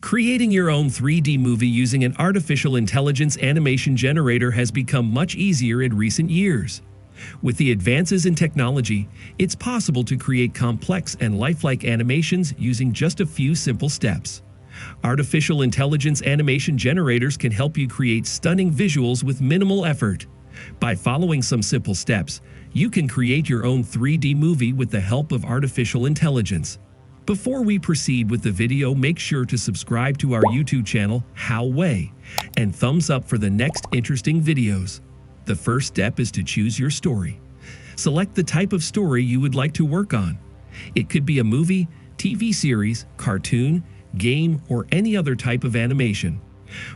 Creating your own 3D movie using an artificial intelligence animation generator has become much easier in recent years. With the advances in technology, it's possible to create complex and lifelike animations using just a few simple steps. Artificial intelligence animation generators can help you create stunning visuals with minimal effort. By following some simple steps, you can create your own 3D movie with the help of artificial intelligence. Before we proceed with the video, make sure to subscribe to our YouTube channel, Howway, and thumbs up for the next interesting videos. The first step is to choose your story. Select the type of story you would like to work on. It could be a movie, TV series, cartoon, game, or any other type of animation.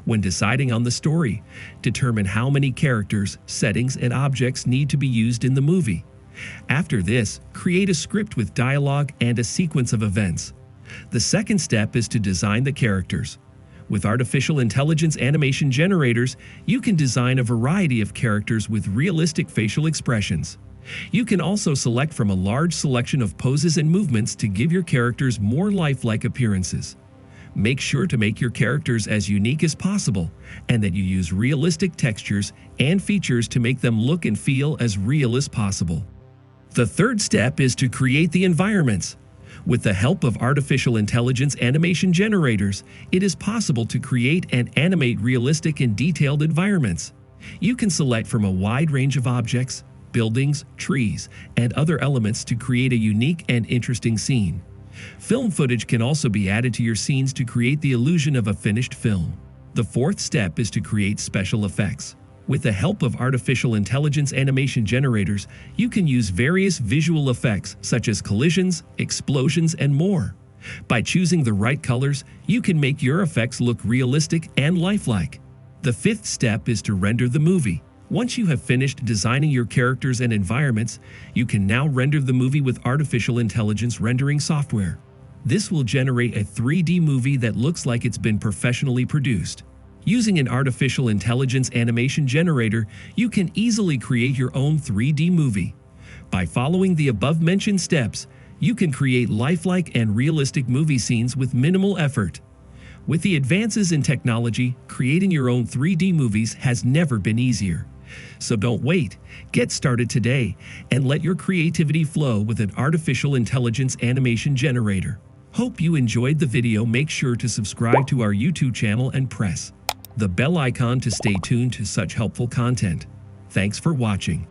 When deciding on the story, determine how many characters, settings, and objects need to be used in the movie. After this, create a script with dialogue and a sequence of events. The second step is to design the characters. With artificial intelligence animation generators, you can design a variety of characters with realistic facial expressions. You can also select from a large selection of poses and movements to give your characters more lifelike appearances. Make sure to make your characters as unique as possible, and that you use realistic textures and features to make them look and feel as real as possible. The third step is to create the environments. With the help of artificial intelligence animation generators, it is possible to create and animate realistic and detailed environments. You can select from a wide range of objects, buildings, trees, and other elements to create a unique and interesting scene. Film footage can also be added to your scenes to create the illusion of a finished film. The fourth step is to create special effects. With the help of artificial intelligence animation generators, you can use various visual effects such as collisions, explosions, and more. By choosing the right colors, you can make your effects look realistic and lifelike. The fifth step is to render the movie. Once you have finished designing your characters and environments, you can now render the movie with artificial intelligence rendering software. This will generate a 3D movie that looks like it's been professionally produced. Using an artificial intelligence animation generator, you can easily create your own 3D movie. By following the above-mentioned steps, you can create lifelike and realistic movie scenes with minimal effort. With the advances in technology, creating your own 3D movies has never been easier. So don't wait. Get started today and let your creativity flow with an artificial intelligence animation generator. Hope you enjoyed the video. Make sure to subscribe to our YouTube channel and press the bell icon to stay tuned to such helpful content. Thanks for watching.